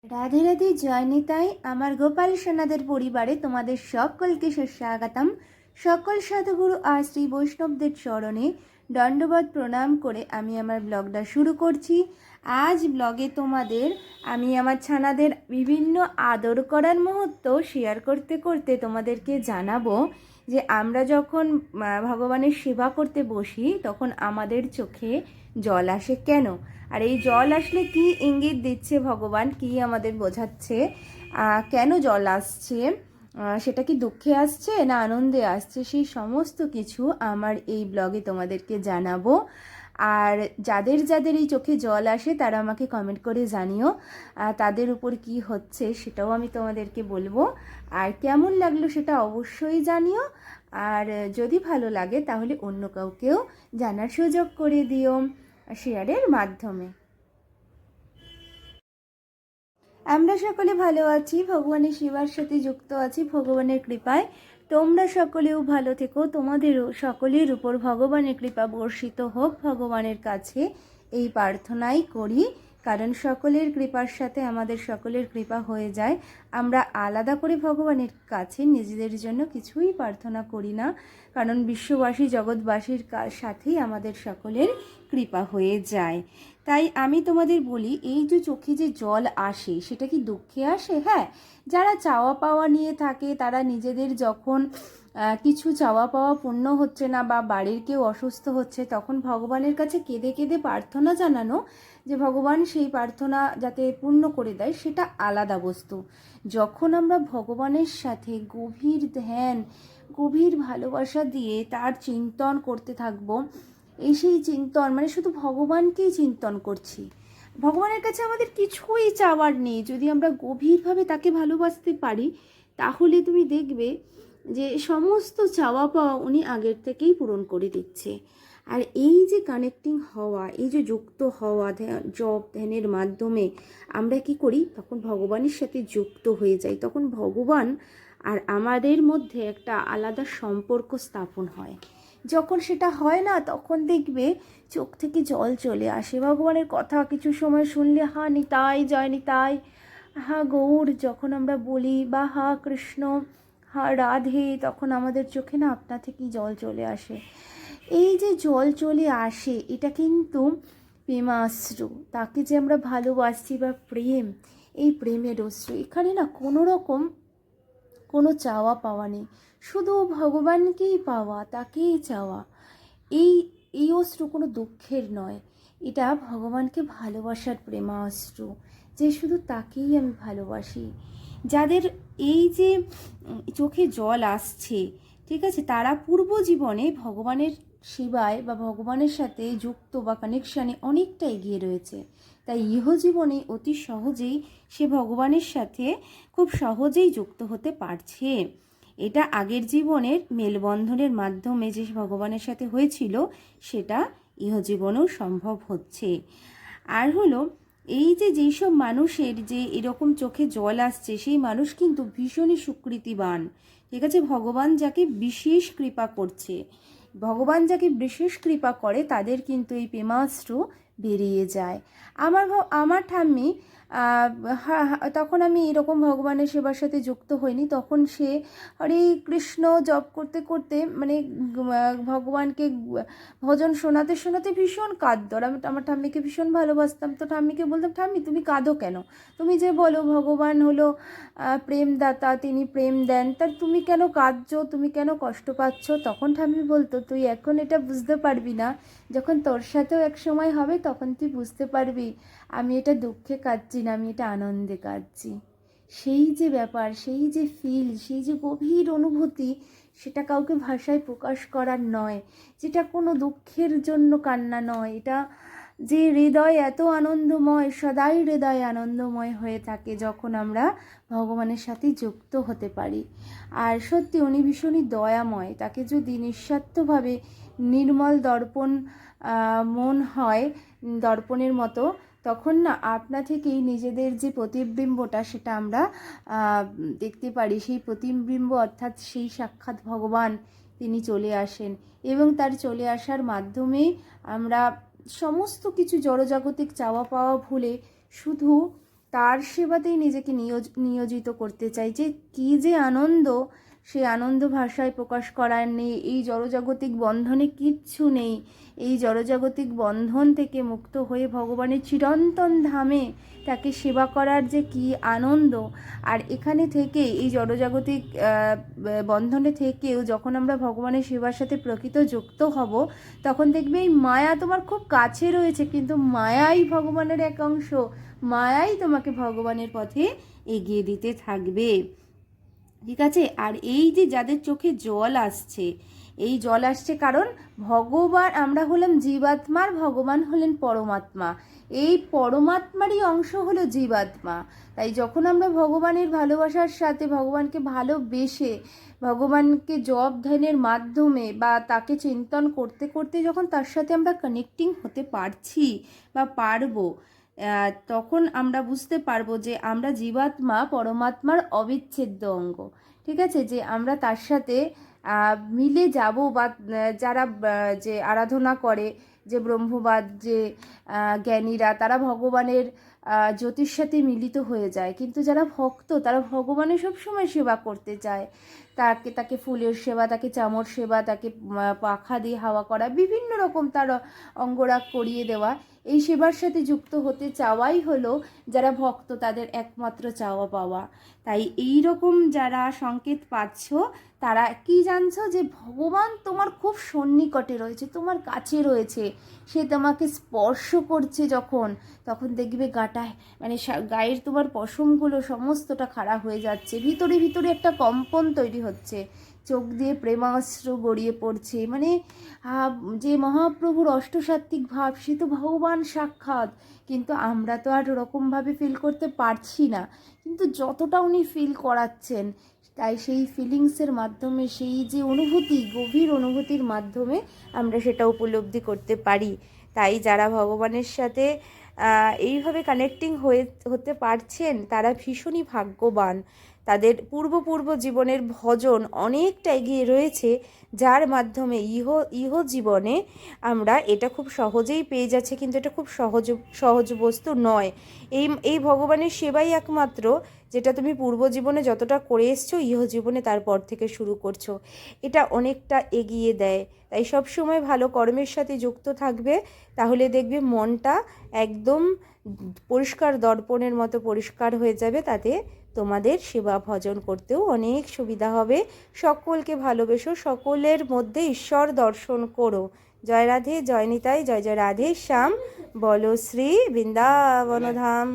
রাধে রাধে, জয় নিতাই। আমার গোপাল সোনাদের পরিবারে তোমাদের সকলকে সুস্বাগতম। সকল সাধুগুরু আর শ্রী বৈষ্ণবদের চরণে দণ্ডবত প্রণাম করে আমি আমার ব্লগটা শুরু করছি। আজ ব্লগে তোমাদের আমি আমার ছানাদের বিভিন্ন আদর করার মুহূর্ত শেয়ার করতে করতে তোমাদেরকে জানাবো যে আমরা যখন ভগবানের সেবা করতে বসি তখন আমাদের চোখে জল আসে কেন, আর এই জল আসলে কি ইঙ্গিত দিচ্ছে ভগবান, কি আমাদের বোঝাচ্ছে, কেন জল আসছে, সেটা কি দুঃখে আসছে না আনন্দে আসছে, সেই সমস্ত কিছু আমার এই ব্লগে তোমাদেরকে জানাবো। আর যাদের যাদের এই চোখে জল আসে তারা আমাকে কমেন্ট করে জানিও তাদের উপর কি হচ্ছে, সেটাও আমি তোমাদেরকে বলবো। আর কেমন লাগলো সেটা অবশ্যই জানিও। আর যদি ভালো লাগে তাহলে অন্য কাউকেও জানার সুযোগ করে দিও শেয়ারের মাধ্যমে। আমরা সকলে ভালো আছি, ভগবানের সেবার সাথে যুক্ত আছি ভগবানের কৃপায়। তোমরা সকলেও ভালো থেকো, তোমাদেরও সকলের উপর ভগবানের কৃপা বর্ষিত হোক ভগবানের কাছে এই প্রার্থনাই করি। কারণ সকলের কৃপার সাথে আমাদের সকলের কৃপা হয়ে যায়। আমরা আলাদা করে ভগবানের কাছে নিজেদের জন্য কিছুই প্রার্থনা করি না, কারণ বিশ্ববাসী জগৎবাসীর সাথেই আমাদের সকলের কৃপা হয়ে যায়। তাই আমি তোমাদের বলি, এই যে চোখে যে জল আসে সেটা কি দুঃখে আসে? হ্যাঁ, যারা চাওয়া পাওয়া নিয়ে থাকে তারা নিজেদের যখন কিছু চাওয়া পাওয়া পূর্ণ হচ্ছে না বা বাড়ির কেউ অসুস্থ হচ্ছে তখন ভগবানের কাছে কেঁদে কেঁদে প্রার্থনা জানানো, যে ভগবান সেই প্রার্থনা যাতে পূর্ণ করে দেয়, সেটা আলাদা বস্তু। যখন আমরা ভগবানের সাথে গভীর ধ্যান, গভীর ভালোবাসা দিয়ে তার চিন্তন করতে থাকবো, এই সেই চিন্তন মানে শুধু ভগবানকেই চিন্তন করছি, ভগবানের কাছে আমাদের কিছুই চাওয়ার নেই। যদি আমরা গভীরভাবে তাকে ভালোবাসতে পারি তাহলে তুমি দেখবে যে সমস্ত চাওয়া পাওয়া উনি আগের থেকেই পূরণ করে দিচ্ছে। আর এই যে কানেক্টিং হওয়া, এই যে যুক্ত হওয়া জপ ধ্যানের মাধ্যমে আমরা কি করি, তখন ভগবানের সাথে যুক্ত হয়ে যাই। তখন ভগবান আর আমাদের মধ্যে একটা আলাদা সম্পর্ক স্থাপন হয়। যখন সেটা হয় না তখন দেখবে চোখ থেকে জল চলে আসে। ভগবানের কথা কিছু সময় শুনলে হা নিতাই, জয় নিতাই, হা গৌর যখন আমরা বলি, বা হা কৃষ্ণ, হা রাধে, তখন আমাদের চোখে না আপনা থেকেই জল চলে আসে। এই যে জল চলে আসে এটা কিন্তু প্রেমাশ্রু, তাকে যে আমরা ভালোবাসি বা প্রেম, এই প্রেমের অশ্রু। এখানে না কোনো রকম কোনো চাওয়া পাওয়া নেই, শুধু ভগবানকেই পাওয়া, তাকেই চাওয়া। এই এই অশ্রু কোনো দুঃখের নয়, এটা ভগবানকে ভালোবাসার প্রেমাশ্রু, যে শুধু তাকেই আমি ভালোবাসি। যাদের এই যে চোখে জল আসছে, ঠিক আছে, তারা পূর্ব জীবনে ভগবানের সেবায় বা ভগবানের সাথে যুক্ত বা কানেকশানে অনেকটা এগিয়ে রয়েছে। তাই ইহজীবনে অতি সহজেই সে ভগবানের সাথে খুব সহজেই যুক্ত হতে পারছে। এটা আগের জীবনের মেলবন্ধনের মাধ্যমে যে ভগবানের সাথে হয়েছিল সেটা ইহজীবনেও সম্ভব হচ্ছে। আর হলো এই যে যেসব মানুষের যে এরকম চোখে জল আসছে সেই মানুষ কিন্তু ভীষণই সুকৃতিবান, ঠিক আছে। ভগবান যাকে বিশেষ কৃপা করছে, ভগবান যাকে বিশেষ কৃপা করে তাদের কিন্তু এই প্রেমাস্ত্র বেরিয়ে যায়। আমার ঠাম্মি তখন আমি এরকম ভগবানের সেবার সাথে যুক্ত হইনি, তখন সে হরে কৃষ্ণ জপ করতে করতে মানে ভগবানকে ভজন শোনাতে শোনাতে ভীষণ কাঁদতো। আর আমি আমার ঠাম্মিকে ভীষণ ভালোবাসতাম, তো ঠাম্মিকে বলতাম, ঠাম্মি তুমি কাঁদো কেন? তুমি যে বলো ভগবান হলো প্রেমদাতা, তিনি প্রেম দেন, তার তুমি কেন কাঁদছো, তুমি কেন কষ্ট পাচ্ছ? তখন ঠাম্মি বলতো, তুই এখন এটা বুঝতে পারবি না, যখন তোর সাথেও এক সময় হবে তখন তুই বুঝতে পারবি আমি এটা দুঃখে কাঁদছি না, আমি এটা আনন্দে কাঁদছি। সেই যে ব্যাপার, সেই যে ফিল, সেই যে গভীর অনুভূতি, সেটা কাউকে ভাষায় প্রকাশ করার নয়। যেটা কোনো দুঃখের জন্য কান্না নয়, এটা যে হৃদয় এত আনন্দময়, সদাই হৃদয় আনন্দময় হয়ে থাকে যখন আমরা ভগবানের সাথে যুক্ত হতে পারি। আর সত্যি উনি ভীষণই দয়াময়, তাকে যদি নিঃস্বার্থভাবে নির্মল দর্পণ মন হয়, দর্পণের মতো, তখন না আপনা থেকেই নিজেদের যে প্রতিবিম্বটা সেটা আমরা দেখতে পারি। সেই প্রতিবিম্ব অর্থাৎ সেই সাক্ষাৎ ভগবান তিনি চলে আসেন, এবং তার চলে আসার মাধ্যমে আমরা সমস্ত কিছু জড়জাগতিক চাওয়া পাওয়া ভুলে শুধু তার সেবাতেই নিজেকে নিয়োজিত করতে চাই। যে কী যে আনন্দ, সেই আনন্দ ভাষায় প্রকাশ করার নেই। এই জড়জাগতিক বন্ধনে কিচ্ছু নেই। এই জড়জাগতিক বন্ধন থেকে মুক্ত হয়ে ভগবানের চিরন্তন ধামে তাকে সেবা করার যে কী আনন্দ। আর এখানে থেকে এই জড়জাগতিক বন্ধনে থেকেও যখন আমরা ভগবানের সেবার সাথে প্রকৃত যুক্ত হব, তখন দেখবে এই মায়া তোমার খুব কাছে রয়েছে, কিন্তু মায়াই ভগবানের এক অংশ। মায়াই তোমাকে ভগবানের পথে এগিয়ে দিতে থাকবে, ঠিক আছে? আর এই যে যাদের চোখে জল আসছে, এই জল আসছে কারণ ভগবান, আমরা হলাম জীবাত্মার, ভগবান হলেন পরমাত্মা। এই পরমাত্মারই অংশ হলো জীবাত্মা। তাই যখন আমরা ভগবানের ভালোবাসার সাথে, ভগবানকে ভালোবেসে, ভগবানকে জপ ধ্যানের মাধ্যমে বা তাকে চিন্তন করতে করতে যখন তার সাথে আমরা কানেক্টিং হতে পারছি বা পারবো, তখন আমরা বুঝতে পারবো যে আমরা জীবাত্মা পরমাত্মার অবিচ্ছেদ্য অঙ্গ, ঠিক আছে? যে আমরা তার সাথে মিলে যাব। বা যারা যে আরাধনা করে, যে ব্রহ্মবাদ, যে জ্ঞানীরা, তারা ভগবানের জ্যোতির সাথে মিলিত হয়ে যায়। কিন্তু যারা ভক্ত, তারা ভগবানের সবসময় সেবা করতে চায়। তাকে ফুলের সেবা, তাকে চামর সেবা, তাকে পাখা দিয়ে হাওয়া করা, বিভিন্ন রকম তার অঙ্গরাগ করিয়ে দেওয়া, এই সেবার সাথে যুক্ত হতে চাওয়াই হলো যারা ভক্ত, তাদের একমাত্র চাওয়া পাওয়া। তাই এই রকম যারা সংকেত পাচ্ছ, তারা কি জানছো? যে ভগবান তোমার খুব সন্নিকটে রয়েছে, তোমার কাছে রয়েছে। সে তোমাকে স্পর্শ করছে যখন, তখন দেখবে গাটায়, মানে গায়ের তোমার পশমগুলো সমস্তটা খাড়া হয়ে যাচ্ছে, ভিতরে ভিতরে একটা কম্পন তৈরি হচ্ছে, চোখ দিয়ে প্রেমাশ্রু গড়িয়ে পড়ছে। মানে যে মহাপ্রভুর অষ্টসাত্ত্বিক ভাব, সে তো ভগবান সাক্ষাৎ। কিন্তু আমরা তো আর ওরকমভাবে ফিল করতে পারছি না, কিন্তু যতটা উনি ফিল করাচ্ছেন, তাই সেই ফিলিংসের মাধ্যমে, সেই যে অনুভূতি, গভীর অনুভূতির মাধ্যমে আমরা সেটা উপলব্ধি করতে পারি। তাই যারা ভগবানের সাথে এইভাবে কানেক্টিং হতে পারছেন, তারা ভীষণই ভাগ্যবান। তাদের পূর্ব জীবনের ভজন অনেকটা এগিয়ে রয়েছে, যার মাধ্যমে ইহ জীবনে আমরা এটা খুব সহজেই পেয়ে যাচ্ছে। কিন্তু এটা খুব সহজ বস্তু নয়। এই ভগবানের সেবাই একমাত্র যেটা তুমি পূর্ব জীবনে যতটা করে এসছো, ইহ জীবনে তারপর থেকে শুরু করছো। এটা অনেকটা এগিয়ে দেয়। তাই সব সময় ভালো কর্মের সাথে যুক্ত থাকবে, তাহলে দেখবে মনটা একদম পরিষ্কার দর্পণের মতো পরিষ্কার হয়ে যাবে। তাতে তোমাদের সেবা ভজন করতেও অনেক সুবিধা হবে। সকলকে ভালোবেসো, সকলের মধ্যে ঈশ্বর দর্শন করো। জয় রাধে, জয় নিতাই, জয় জয় রাধে শ্যাম। বলো শ্রী বৃন্দাবন ধাম।